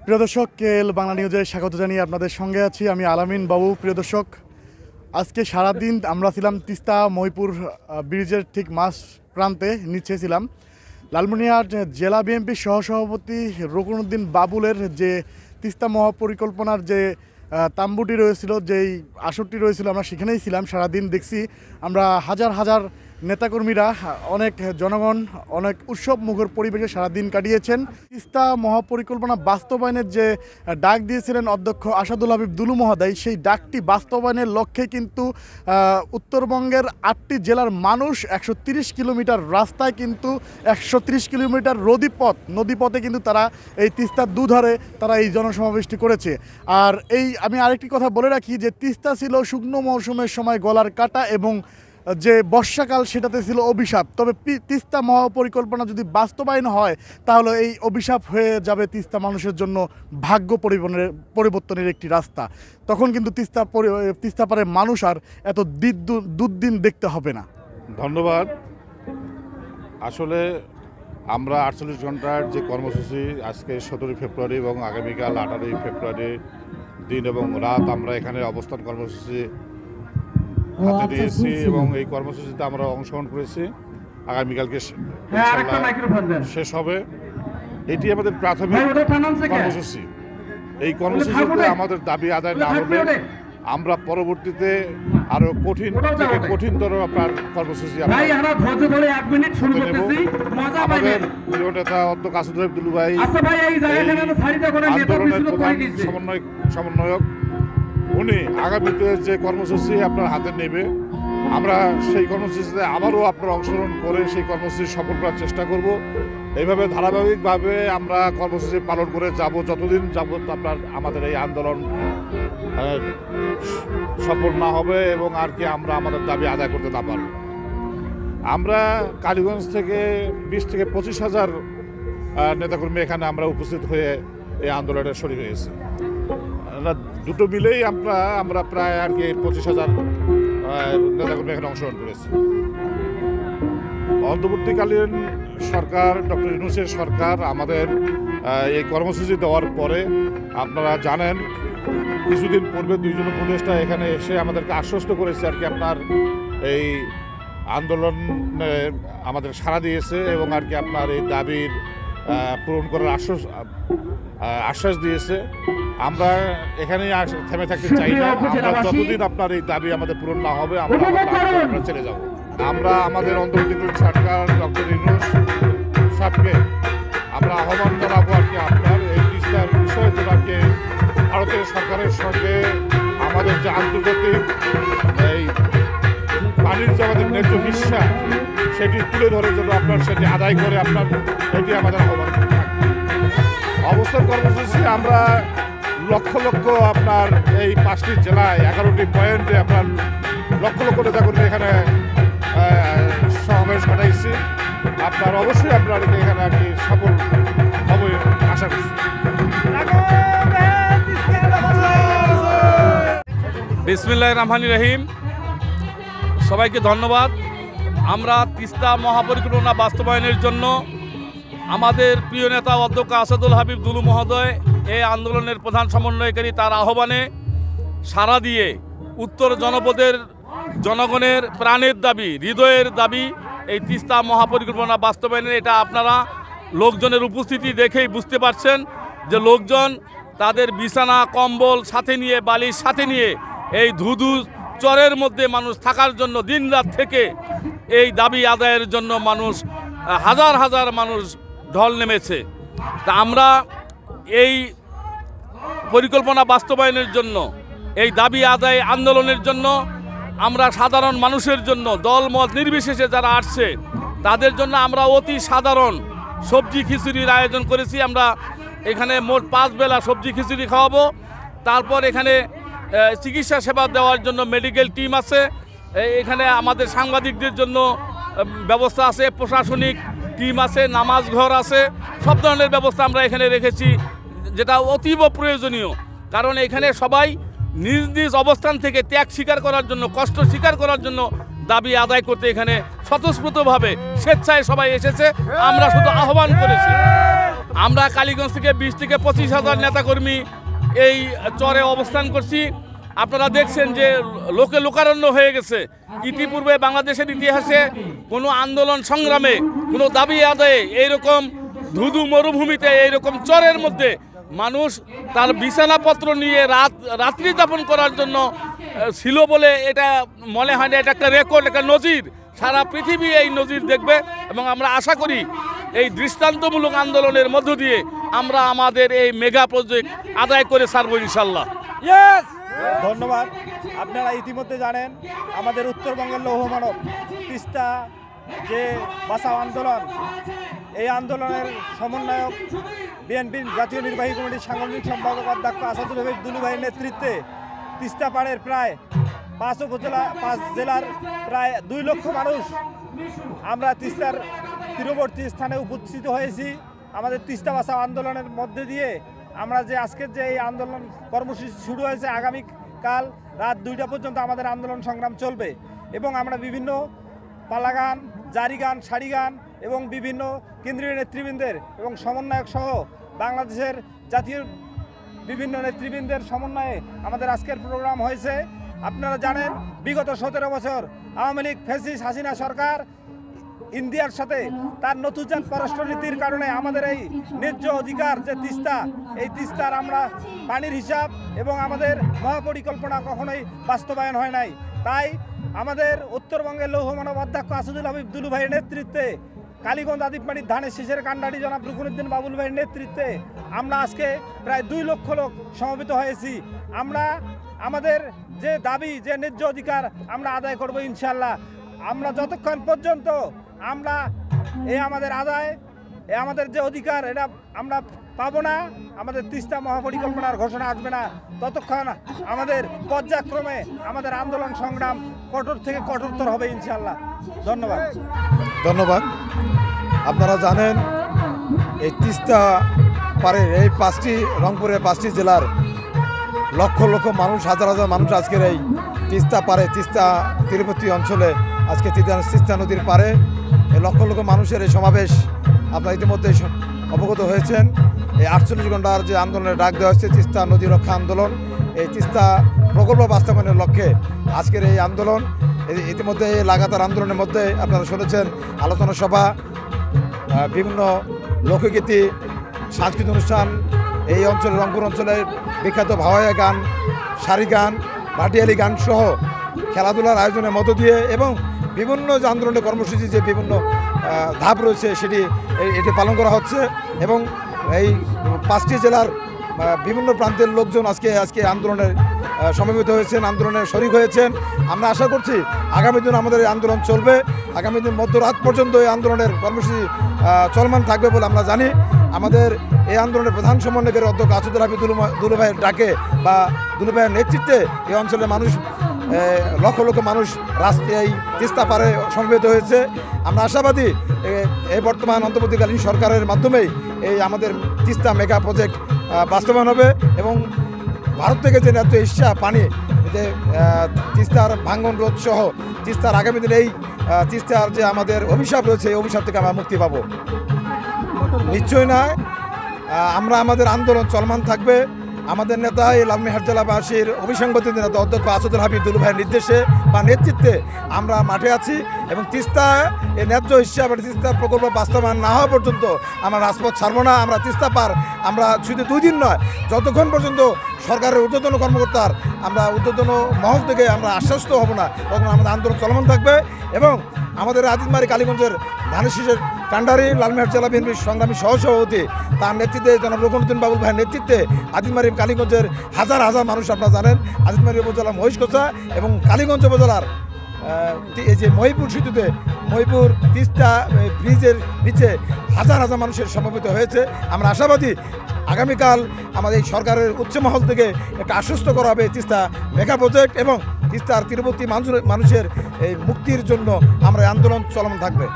প্রিয় দর্শক, কেএল বাংলা নিউজে স্বাগত জানিয়ে আপনাদের সঙ্গে আছি আমি আলামিন বাবু। প্রিয় দর্শক, আজকে সারাদিন আমরা ছিলাম তিস্তা মহিপুর ব্রিজের ঠিক মাঝ প্রান্তে নিচে ছিলাম। লালমনিরহাট জেলা বিএনপির সহসভাপতি রুকনউদ্দিন বাবুলের যে তিস্তা মহাপরিকল্পনার যে তাম্বুটি রয়েছিল, যেই আসরটি রয়েছিল, আমরা সেখানেই ছিলাম। সারাদিন দেখছি আমরা হাজার হাজার নেতাকর্মীরা, অনেক জনগণ অনেক উৎসব মুখর পরিবেশে সারাদিন কাটিয়েছেন। তিস্তা মহাপরিকল্পনা বাস্তবায়নের যে ডাক দিয়েছিলেন অধ্যক্ষ আসাদুল হাবিব দুলু মহোদয়, সেই ডাকটি বাস্তবায়নের লক্ষ্যে কিন্তু উত্তরবঙ্গের 8টি জেলার মানুষ 130 কিলোমিটার রাস্তায় কিন্তু 130 কিলোমিটার নদীপথে কিন্তু তারা এই তিস্তার দুধারে তারা এই জনসমাবেশটি করেছে। আর আমি আরেকটি কথা বলে রাখি যে তিস্তা ছিল শুকনো মৌসুমের সময় গলার কাটা এবং যে বর্ষাকাল সেটাতে ছিল অভিশাপ। তবে তিস্তা মহাপরিকল্পনা যদি বাস্তবায়ন হয় তাহলে এই অভিশাপ হয়ে যাবে তিস্তা মানুষের জন্য ভাগ্য পরিবর্তনের একটি রাস্তা। তখন কিন্তু তিস্তা পারে মানুষ আর এত দুর্দিন দেখতে হবে না। ধন্যবাদ। আসলে আমরা 48 ঘন্টার যে কর্মসূচি আজকে 17 ফেব্রুয়ারি এবং আগামীকাল 18 ফেব্রুয়ারি দিন এবং রাত আমরা এখানে অবস্থান কর্মসূচি হাতে নিয়েছি এবং এই কর্মসূচিতে আমরা অংশগ্রহণ করেছি। আগামীকালকে শেষ হবে। এটি আমাদের প্রাথমিক কর্মসূচি। এই কর্মসূচিতে আমাদের দাবি আদায় না হলে আমরা পরবর্তীতে আরো কঠিনতর আপনার কর্মসূচি আমাদের প্রিয় নেতা অধ্যক্ষ আসাদুল হাবিব দুলু ভাই, আন্দোলনের প্রধান সমন্বয়ক, উনি আগামীতে যে কর্মসূচি আপনার হাতে নেবে, আমরা সেই কর্মসূচিতে আবারও আপনার অংশগ্রহণ করে সেই কর্মসূচি সফল করার চেষ্টা করব। এইভাবে ধারাবাহিকভাবে আমরা কর্মসূচি পালন করে যাব যতদিন যাবত আপনার আমাদের এই আন্দোলন সফল না হবে এবং আর কি আমরা আমাদের দাবি আদায় করতে না পারব। আমরা কালীগঞ্জ থেকে 20 থেকে 25 হাজার নেতাকর্মী এখানে আমরা উপস্থিত হয়ে এই আন্দোলনে শরীক হয়েছি। দুটো মিলেই আমরা প্রায় আর কি 25 হাজার নেতাকর্মী এখানে অংশগ্রহণ করেছি। অন্তর্বর্তীকালীন সরকার, ডক্টর ইউনূসের সরকার আমাদের এই কর্মসূচি দেওয়ার পরে আপনারা জানেন কিছুদিন পূর্বে 2 জন উপদেষ্টা এখানে এসে আমাদেরকে আশ্বস্ত করেছে আর কি আপনার এই আন্দোলনে আমাদের সাড়া দিয়েছে এবং আর কি আপনার এই দাবির পূরণ করার আশ্বাস দিয়েছে। আমরা এখানেই থেমে থাকতে চাই না। আমরা যতদিন আপনার এই দাবি আমাদের পূরণ না হবে আমরা চলে যাব। আমরা আমাদের অন্তর্বর্তীকালীন সরকার ডক্টর ইউনূস সাহেবকে আমরা আহ্বান জানাবো আর কি আপনার এই তিস্তার বিষয়ে যেটাকে ভারতের সরকারের সঙ্গে আমাদের যে আন্তর্জাতিক এই পানির যে আমাদের ন্যায্য হিস্সা সেটি তুলে ধরে যেন আপনার সেটি আদায় করে আপনার এটি আমাদের আহ্বান। অবস্থান কর্মসূচি আমরা লক্ষ লক্ষ আপনার এই 5টি জেলায় 11টি পয়েন্টে আপনার লক্ষ লক্ষ নেতাকর্মী এখানে সমাবেশ ঘটাইছি। আপনার অবশ্যই আপনার এখানে আর কি সফল হবে আশা করছি। বিসমিল্লাহির রহমানির রহিম। সবাইকে ধন্যবাদ। আমরা তিস্তা মহাপরিকল্পনা বাস্তবায়নের জন্য আমাদের প্রিয় নেতা অধ্যক্ষ আসাদুল হাবিব দুলু মহোদয় এই আন্দোলনের প্রধান সমন্বয়কারী, তার আহ্বানে সাড়া দিয়ে উত্তর জনপদের জনগণের প্রাণের দাবি, হৃদয়ের দাবি এই তিস্তা মহাপরিকল্পনা বাস্তবায়নের, এটা আপনারা লোকজনের উপস্থিতি দেখেই বুঝতে পারছেন যে লোকজন তাদের বিছানা কম্বল সাথে নিয়ে, বালিশ সাথে নিয়ে এই ধুধু চরের মধ্যে মানুষ থাকার জন্য দিনরাত থেকে এই দাবি আদায়ের জন্য মানুষ হাজার হাজার মানুষ ঢল নেমেছে। তা আমরা এই পরিকল্পনা বাস্তবায়নের জন্য, এই দাবি আদায় আন্দোলনের জন্য আমরা সাধারণ মানুষের জন্য দল মত নির্বিশেষে যারা আসছে তাদের জন্য আমরা অতি সাধারণ সবজি খিচুড়ির আয়োজন করেছি। আমরা এখানে মোট 5 বেলা সবজি খিচুড়ি খাওয়াবো। তারপর এখানে চিকিৎসা সেবা দেওয়ার জন্য মেডিকেল টিম আছে, এখানে আমাদের সাংবাদিকদের জন্য ব্যবস্থা আছে, প্রশাসনিক টিম আছে, নামাজ ঘর আছে, সব ধরনের ব্যবস্থা আমরা এখানে রেখেছি, যেটা অতীব প্রয়োজনীয়। কারণ এখানে সবাই নিজ নিজ অবস্থান থেকে ত্যাগ স্বীকার করার জন্য, কষ্ট স্বীকার করার জন্য দাবি আদায় করতে এখানে স্বতঃস্ফূর্তভাবে স্বেচ্ছায় সবাই এসেছে। আমরা শুধু আহ্বান করেছি। আমরা কালীগঞ্জ থেকে 20 থেকে 25,000 নেতাকর্মী এই চরে অবস্থান করছি। আপনারা দেখছেন যে লোকে লোকারণ্য হয়ে গেছে। ইতিপূর্বে বাংলাদেশের ইতিহাসে কোনো আন্দোলন সংগ্রামে, কোনো দাবি আদায়ে এইরকম ধুধু মরুভূমিতে, এইরকম চরের মধ্যে মানুষ তার বিছানাপত্র নিয়ে রাত্রি যাপন করার জন্য ছিল বলে এটা মনে হয় না। এটা একটা রেকর্ড, একটা নজির। সারা পৃথিবী এই নজির দেখবে এবং আমরা আশা করি এই দৃষ্টান্তমূলক আন্দোলনের মধ্য দিয়ে আমরা আমাদের এই মেগা প্রজেক্ট আদায় করে ছাড়বো ইনশাল্লাহ। ধন্যবাদ। আপনারা ইতিমধ্যে জানেন আমাদের উত্তরবঙ্গের লৌহমানব তিস্তা যে বাঁচাও আন্দোলন, এই আন্দোলনের সমন্বয়ক বিএনপির জাতীয় নির্বাহী কমিটির সাংগঠনিক সম্পাদক অধ্যক্ষ আসাদুল হাবিব দুলু ভাইয়ের নেতৃত্বে তিস্তা পাড়ের প্রায় 5 জেলার প্রায় 2 লক্ষ মানুষ আমরা তিস্তার তীরবর্তী স্থানে উপস্থিত হয়েছি। আমাদের তিস্তা বাঁচাও আন্দোলনের মধ্যে দিয়ে আমরা যে আজকের যে এই আন্দোলন কর্মসূচি শুরু হয়েছে, আগামীকাল রাত 2টা পর্যন্ত আমাদের আন্দোলন সংগ্রাম চলবে এবং আমরা বিভিন্ন পালাগান, জারিগান, সারিগান এবং বিভিন্ন কেন্দ্রীয় নেতৃবৃন্দের এবং সমন্বয়ক সহ বাংলাদেশের জাতীয় বিভিন্ন নেতৃবৃন্দের সমন্বয়ে আমাদের আজকের প্রোগ্রাম হয়েছে। আপনারা জানেন বিগত 17 বছর আওয়ামী লীগ ফ্যাসিস্ট হাসিনা সরকার ইন্ডিয়ার সাথে তার নতুন পররাষ্ট্রনীতির কারণে আমাদের এই ন্যায্য অধিকার যে তিস্তা, এই তিস্তার আমরা পানির হিসাব এবং আমাদের মহাপরিকল্পনা কখনোই বাস্তবায়ন হয় নাই। তাই আমাদের উত্তরবঙ্গের লৌহমানব অধ্যক্ষ আসাদুল হাবিব দুলু ভাইয়ের নেতৃত্বে, কালীগঞ্জ আদিপমাটির ধানের শীষের কান্ডারি জনাব রুকনুদ্দিন বাবুল ভাইয়ের নেতৃত্বে আমরা আজকে প্রায় 2 লক্ষ লোক সমবেত হয়েছি। আমরা আমাদের যে দাবি, যে ন্যায্য অধিকার আমরা আদায় করব ইনশাল্লাহ। আমরা যতক্ষণ পর্যন্ত আমরা আমাদের আদায়, আমাদের যে অধিকার এটা আমরা পাবো না, আমাদের তিস্তা মহাপরিকল্পনার ঘোষণা আসবে না, ততক্ষণ আমাদের পর্যায়ক্রমে আমাদের আন্দোলন সংগ্রাম কঠোর থেকে কঠোরতর হবে ইনশাল্লাহ। ধন্যবাদ। আপনারা জানেন এই তিস্তা পাড়ের এই রংপুরের 5টি জেলার লক্ষ লক্ষ মানুষ, হাজার হাজার মানুষ আজকের এই তিস্তা পাড়ে, তিস্তা তীরবর্তী অঞ্চলে, আজকে তিস্তা নদীর পাড়ে এই লক্ষ লক্ষ মানুষের এই সমাবেশ আপনারা ইতিমধ্যে অবগত হয়েছেন। এই 48 ঘন্টার যে আন্দোলনের ডাক দেওয়া হচ্ছে, তিস্তা নদী রক্ষা আন্দোলন, এই তিস্তা প্রকল্প বাস্তবায়নের লক্ষ্যে আজকের এই আন্দোলন। ইতিমধ্যে এই লাগাতার আন্দোলনের মধ্যে আপনারা শুনেছেন আলোচনা সভা, বিভিন্ন লোকগীতি, সাংস্কৃতিক অনুষ্ঠান, এই অঞ্চলে রংপুর অঞ্চলের বিখ্যাত ভাওয়াইয়া গান, সারি গান, ভাটিয়ালি গান সহ খেলাধুলার আয়োজনের মধ্য দিয়ে এবং বিভিন্ন যে আন্দোলনের কর্মসূচি, যে বিভিন্ন ধাপ রয়েছে এটি পালন করা হচ্ছে এবং এই 5টি জেলার বিভিন্ন প্রান্তের লোকজন আজকে আন্দোলনের সমবেত হয়েছেন, আন্দোলনে শরিক হয়েছেন। আমরা আশা করছি আগামী দিন আমাদের এই আন্দোলন চলবে, আগামী দিন মধ্যরাত পর্যন্ত এই আন্দোলনের কর্মসূচি চলমান থাকবে বলে আমরা জানি। আমাদের এই আন্দোলনের প্রধান সমন্বয়কারী অধ্যক্ষ আসাদুল হাবিব দুলু ভাইয়ের ডাকে বা দুলু ভাইয়ের নেতৃত্বে এই অঞ্চলের মানুষ, লক্ষ লক্ষ মানুষ এই তিস্তা পাড়ে সমবেত হয়েছে। আমরা আশাবাদী এই বর্তমান অন্তর্বর্তীকালীন সরকারের মাধ্যমেই এই আমাদের তিস্তা মেগা প্রজেক্ট বাস্তবায়ন হবে এবং ভারত থেকে যে ন্যায্য ইচ্ছা পানি, যে তিস্তার ভাঙ্গন রোধ সহ তিস্তার আগামী দিনে এই তিস্তার যে আমাদের অভিশাপ রয়েছে, এই অভিশাপ থেকে আমরা মুক্তি পাবো। নিশ্চয় নয়, আমরা আমাদের আন্দোলন চলমান থাকবে। আমাদের নেতা এই লালমিনহাট জেলাবাসীর অভিসংবাদিত নেতা অধ্যক্ষ আসাদুল হাবিব দুলু ভাইয়ের নির্দেশে বা নেতৃত্বে আমরা মাঠে আছি এবং তিস্তা এই ন্যায্য হিসাবে তিস্তার প্রকল্প বাস্তবায়ন না হওয়া পর্যন্ত আমরা রাজপথ ছাড়বো না। আমরা তিস্তা পার আমরা শুধু 2 দিন নয়, যতক্ষণ পর্যন্ত সরকারের ঊর্ধ্বতন কর্মকর্তার আমরা ঊর্ধ্বতন মহল থেকে আমরা আশ্বস্ত হব না, তখন আমাদের আন্দোলন চলমান থাকবে এবং আমাদের আদিতমারি কালীগঞ্জের ধানের শীষের কান্ডারি লালমিনহাট জেলা বিএনপির সংগ্রামী সহসভাপতি, তার নেতৃত্বে জনাব রুকনুদ্দিন বাবুল ভাইয়ের নেতৃত্বে আদিতমারি কালীগঞ্জের হাজার হাজার মানুষ, আপনারা জানেন আদিতমারি উপজেলা মহিষকোচা এবং কালীগঞ্জ উপজেলার এই যে মহিপুর সেতুতে, মহিপুর তিস্তা ব্রিজের নিচে হাজার হাজার মানুষের সমবেত হয়েছে। আমরা আশাবাদী আগামীকাল আমাদের এই সরকারের উচ্চ মহল থেকে একটা আশ্বস্ত করা হবে তিস্তা মেগা প্রজেক্ট এবং তিস্তার তীরবর্তী মানুষের এই মুক্তির জন্য আমরা আন্দোলন চলমান থাকবে।